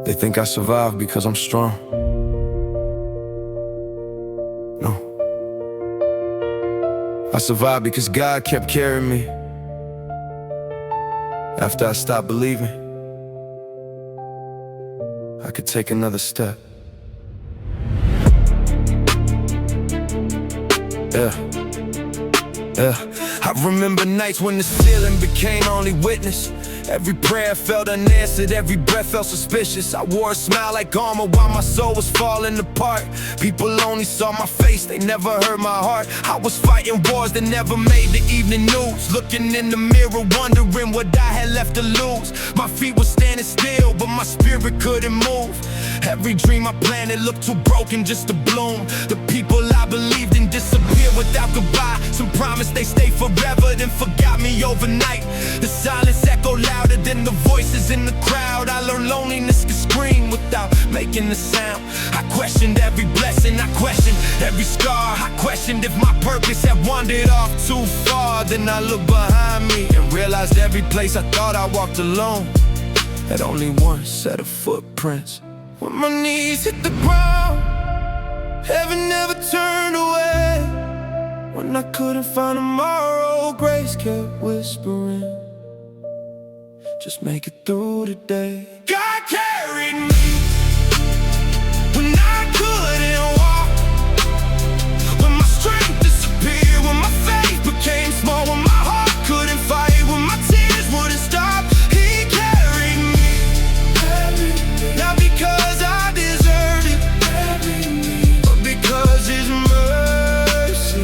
They think I survived because I'm strong. No, I survived because God kept carrying me. After I stopped believing I could take another step. I remember nights when the ceiling became only witness. Every prayer felt unanswered, every breath felt suspicious. I wore a smile like armor while my soul was falling apart. People only saw my face, they never heard my heart. I was fighting wars that never made the evening news. Looking in the mirror, wondering what I had left to lose. My feet were standing still, but my spirit couldn't move. Every dream I planted looked too broken just to bloom. The people I believed in disappeared without goodbye. Some promised they stay forever, then forgot me overnight. The silence echoed louder than the voices in the crowd. I learned loneliness could scream without making a sound. I questioned every blessing, I questioned every scar. I questioned if my purpose had wandered off too far. Then I looked behind me and realized every place I thought I walked alone had only one set of footprints. When my knees hit the ground, heaven never turned away. When I couldn't find tomorrow, grace kept whispering, just make it through the day. God carried me when I couldn't walk, when my strength disappeared, when my faith became small, when my heart couldn't fight, when my tears wouldn't stop. He carried me, not because I deserved it, but because His mercy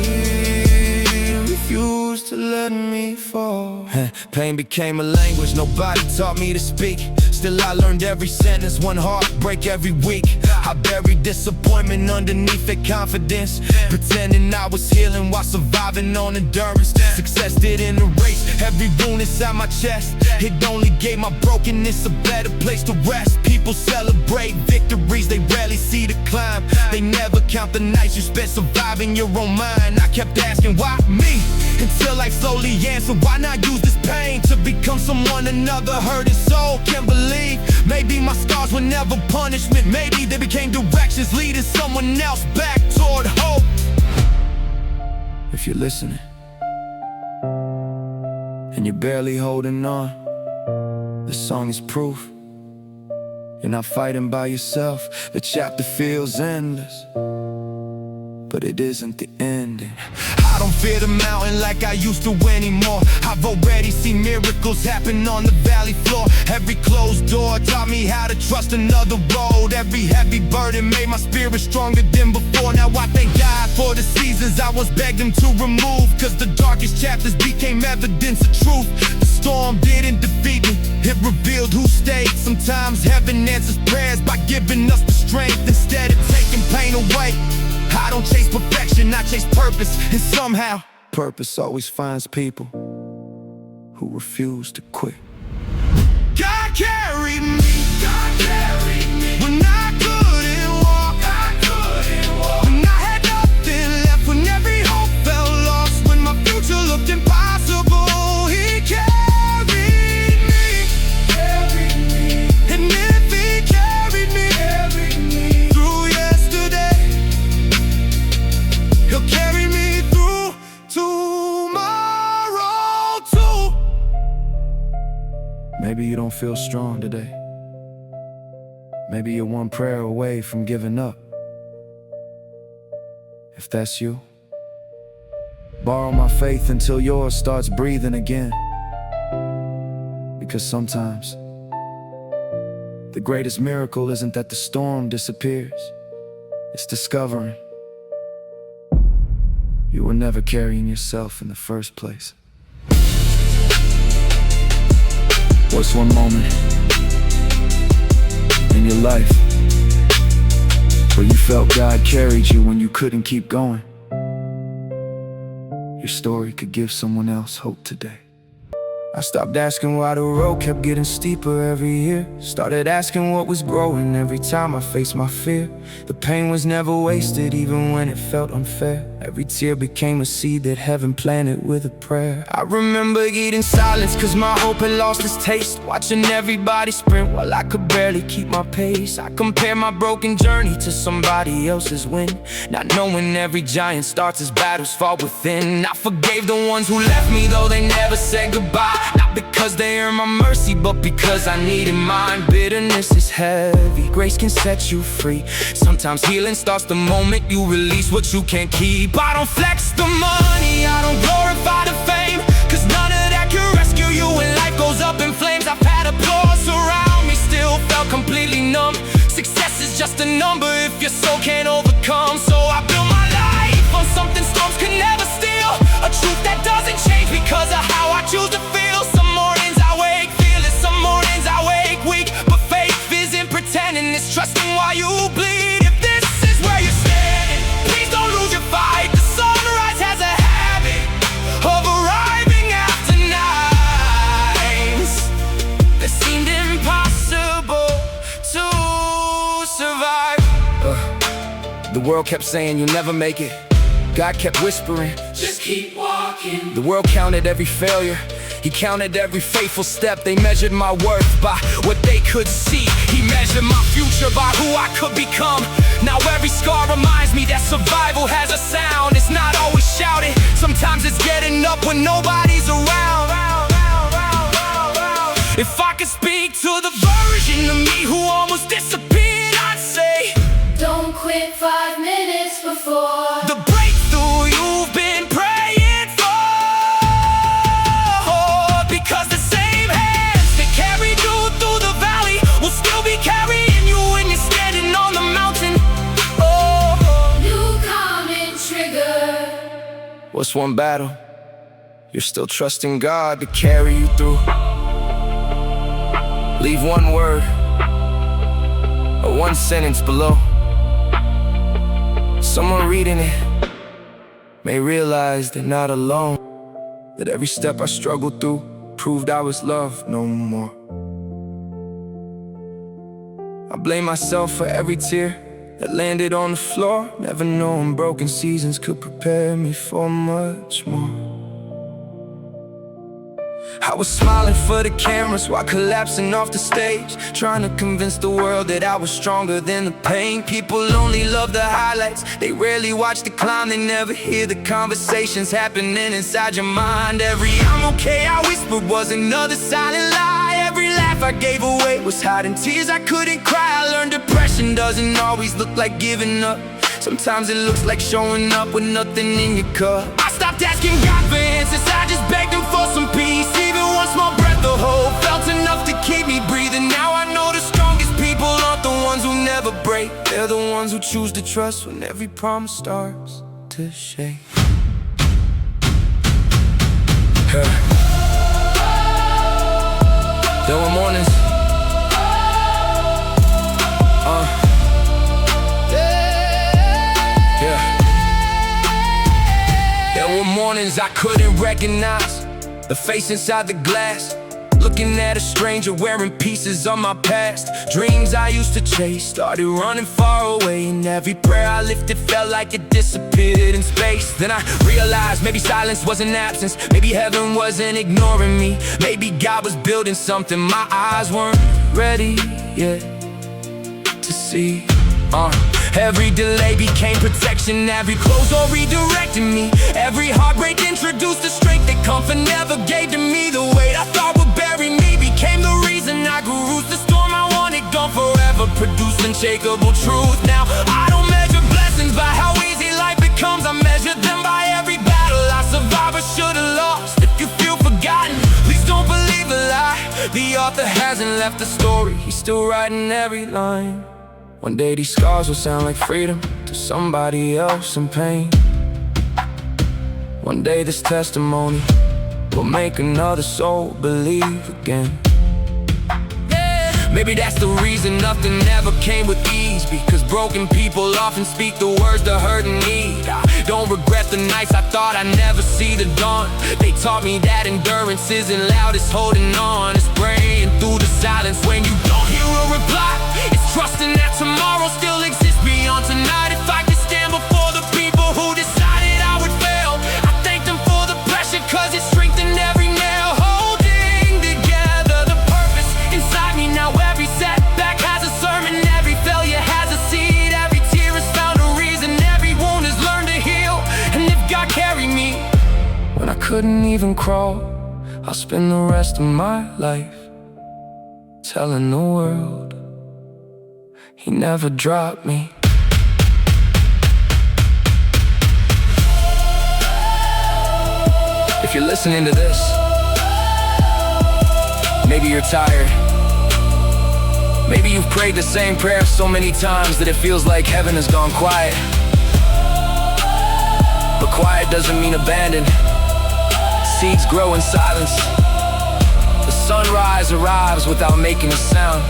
refused to let me fall. Pain became a language nobody taught me to speak. Still I learned every sentence, one heartbreak every week. I buried disappointment underneath that confidence, pretending I was healing while surviving on endurance. Success didn't erase every wound inside my chest. It only gave my brokenness a better place to rest. People celebrate victories, they rarely see the climb. They never count the nights you spent surviving your own mind. I kept asking, why me? Until I slowly answered, why not use this pain to become someone another hurting soul can believe? Maybe my scars were never punishment. Maybe they became directions leading someone else back toward hope. If you're listening and you're barely holding on, this song is proof you're not fighting by yourself. The chapter feels endless, but it isn't the ending. I don't fear the mountain like I used to anymore. I've already seen miracles happen on the valley floor. Every closed door taught me how to trust another road. Every heavy burden made my spirit stronger than before. Now I thank God for the seasons I was begged Him to remove, cause the darkest chapters became evidence of truth. The storm didn't defeat me, it revealed who stayed. Sometimes heaven answers prayers by giving us the strength instead of taking pain away. I don't chase perfection, I chase purpose. And somehow, purpose always finds people who refuse to quit. God carried me, God carried me when I couldn't walk, when I had nothing left, when every hope felt lost, when my future looked impossible. He carried me, and if He carried me through yesterday, He'll carry me through tomorrow too. Maybe you don't feel strong today. Maybe you're one prayer away from giving up. If that's you, borrow my faith until yours starts breathing again. Because sometimes the greatest miracle isn't that the storm disappears, it's discovering you were never carrying yourself in the first place. What's one moment in your life where you felt God carried you when you couldn't keep going? Your story could give someone else hope today. I stopped asking why the road kept getting steeper every year. Started asking what was growing every time I faced my fear. The pain was never wasted even when it felt unfair. Every tear became a seed that heaven planted with a prayer. I remember eating silence cause my hope had lost its taste, watching everybody sprint while I could barely keep my pace. I compare my broken journey to somebody else's win, not knowing every giant starts as battles fought within. I forgave the ones who left me though they never said goodbye, not because they earned my mercy but because I needed mine. Bitterness is heavy, grace can set you free. Sometimes healing starts the moment you release what you can't keep. I don't flex the money, I don't glorify the fame, cause none of that can rescue you when life goes up in flames. I've had applause around me, still felt completely numb. Success is just a number if your soul can't overcome. So I built my life on something storms could never steal, a truth that doesn't change because of how I choose to feel. Some mornings I wake fearless, some mornings I wake weak, but faith isn't pretending, it's trusting while you bleed. If this is where you're standing, please don't lose your fight. The sunrise has a habit of arriving after nights that seemed impossible to survive. The world kept saying you'll never make it. God kept whispering, just keep walking. The world counted every failure, He counted every faithful step. They measured my worth by what they could see. He measured my future by who I could become. Now every scar reminds me that survival has a sound. It's not always shouted, sometimes it's getting up when nobody's around. If I could speak to the version of me who almost disappeared, I'd say, don't quit 5 minutes before the breakthrough you've been praying for, because the same hands that carried you through the valley will still be carrying you when you're standing on the mountain. New comment trigger. What's one battle you're still trusting God to carry you through? Leave one word or one sentence below. Someone reading it may realize they're not alone, that every step I struggled through proved I was loved no more. I blame myself for every tear that landed on the floor, never knowing broken seasons could prepare me for much more. I was smiling for the cameras while collapsing off the stage, trying to convince the world that I was stronger than the pain. People only love the highlights, they rarely watch the climb. They never hear the conversations happening inside your mind. Every I'm okay I whispered was another silent lie. Every laugh I gave away was hiding tears I couldn't cry. I learned depression doesn't always look like giving up. Sometimes it looks like showing up with nothing in your cup. I stopped asking God for answers, I just begged Him for some peace. Even one small breath of hope felt enough to keep me breathing. Now I know the strongest people aren't the ones who never break, they're the ones who choose to trust when every promise starts to shake. There were mornings There were mornings I couldn't recognize the face inside the glass, looking at a stranger wearing pieces of my past. Dreams I used to chase started running far away, and every prayer I lifted felt like it disappeared in space. Then I realized maybe silence wasn't absence, maybe heaven wasn't ignoring me, maybe God was building something my eyes weren't ready yet to see. Every delay became protection, every close door redirected me. Every heartbreak introduced the strength that comfort never gave to me. The weight I thought would bury me became the reason I grew. The storm I wanted gone forever produced unshakable truth. Now I don't measure blessings by how easy life becomes, I measure them by every battle I survived or should've lost. If you feel forgotten, please don't believe a lie. The author hasn't left the story, he's still writing every line. One day these scars will sound like freedom to somebody else in pain. One day this testimony will make another soul believe again. Maybe that's the reason nothing ever came with ease, because broken people often speak the words the hurt and need. I don't regret the nights I thought I'd never see the dawn. They taught me that endurance isn't loud, it's holding on. It's praying through the silence when you don't hear a reply. It's trusting that tomorrow still exists beyond tonight. If I could stand before the people who decided couldn't even crawl, I'll spend the rest of my life telling the world he never dropped me. If you're listening to this, maybe you're tired. Maybe you've prayed the same prayer so many times that it feels like heaven has gone quiet. But quiet doesn't mean abandoned. Seeds grow in silence. The sunrise arrives without making a sound.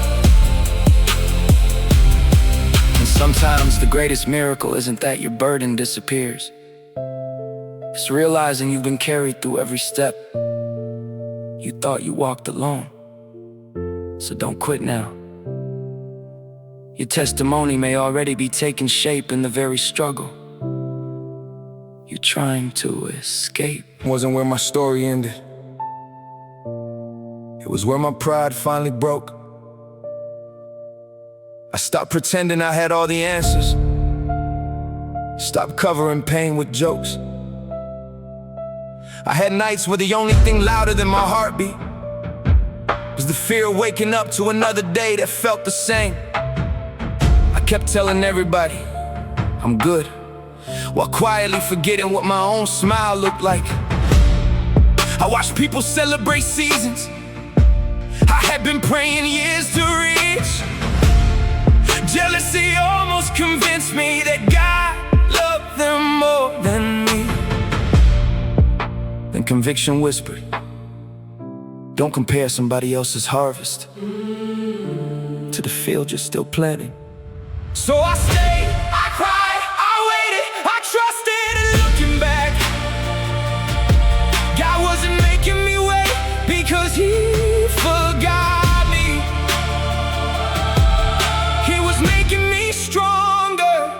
And sometimes the greatest miracle isn't that your burden disappears. It's realizing you've been carried through every step. You thought you walked alone, so don't quit now. Your testimony may already be taking shape in the very struggle you're trying to escape. Wasn't where my story ended. It was where my pride finally broke. I stopped pretending I had all the answers. Stopped covering pain with jokes. I had nights where the only thing louder than my heartbeat was the fear of waking up to another day that felt the same. I kept telling everybody I'm good, while quietly forgetting what my own smile looked like. I watched people celebrate seasons I had been praying years to reach. Jealousy almost convinced me that God loved them more than me. Then conviction whispered, don't compare somebody else's harvest to the field you're still planting. So I stayed, I cried, I waited, I trusted, and looking back, God wasn't making me wait because He forgot me. He was making me stronger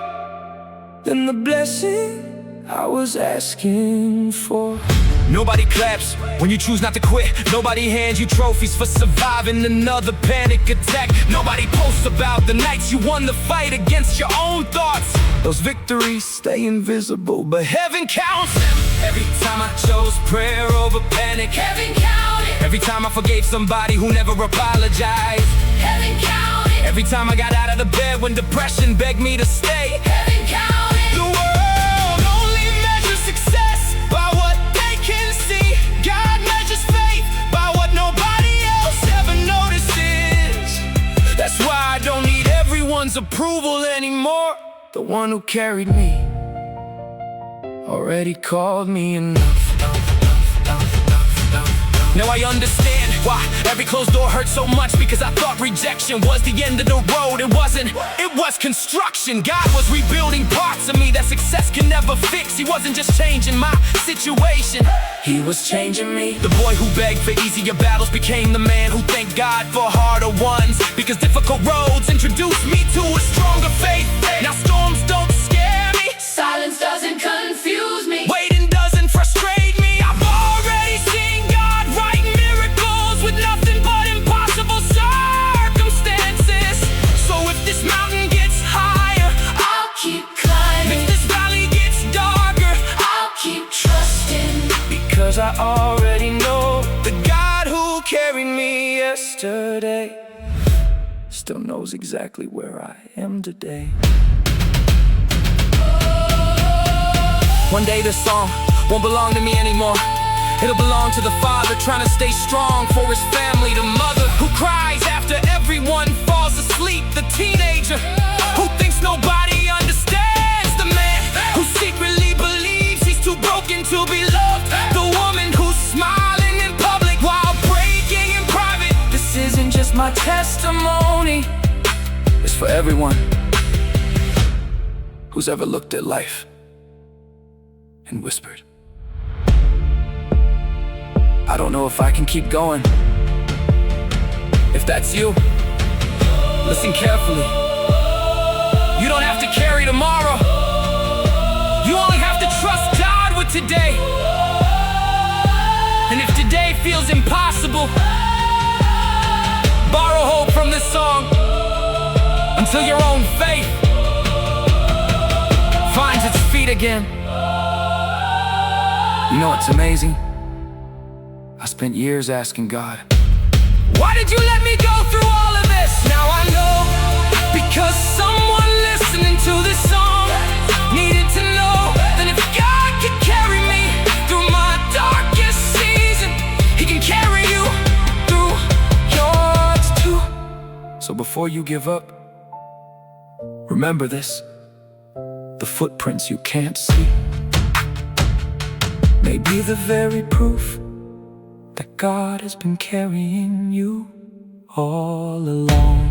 than the blessing I was asking for. Nobody claps when you choose not to quit. Nobody hands you trophies for surviving another panic attack. Nobody posts about the nights you won the fight against your own thoughts. Those victories stay invisible, but heaven counts them. Every time I chose prayer over panic, Heaven counted. every time I forgave somebody who never apologized, Heaven counted. every time I got out of the bed when depression begged me to stay. Heaven counted. The world only measures success by what they can see. God measures faith by what nobody else ever notices. That's why I don't need everyone's approval anymore. The one who carried me already called me enough. Now I understand why every closed door hurt so much, because I thought rejection was the end of the road. It wasn't, it was construction. God was rebuilding parts of me that success can never fix. He wasn't just changing my situation, He was changing me. The boy who begged for easier battles became the man who thanked God for harder ones, because difficult roads introduced me to a stronger faith. Now storms don't scare me, Silence doesn't confuse me. waiting doesn't frustrate me. I've already seen God write miracles with nothing but impossible circumstances. So if this mountain gets higher, I'll keep if climbing. this valley gets darker, I'll keep trusting. because I already know the God who carried me yesterday still knows exactly where I am today. One day this song won't belong to me anymore. It'll belong to the father trying to stay strong for his family. The mother who cries after everyone falls asleep. The teenager who thinks nobody understands. The man who secretly believes he's too broken to be loved. The woman who's smiling in public while breaking in private. This isn't just my testimony, it's for everyone who's ever looked at life and whispered, I don't know if I can keep going. If that's you, listen carefully. You don't have to carry tomorrow. You only have to trust God with today. And if today feels impossible, borrow hope from this song until your own faith finds its feet again. You know what's amazing? I spent years asking God, why did you let me go through all of this? Now I know, because someone listening to this song needed to know that if God could carry me through my darkest season, He can carry you through yours too. So before you give up, remember this: the footprints you can't see may be the very proof that God has been carrying you all along.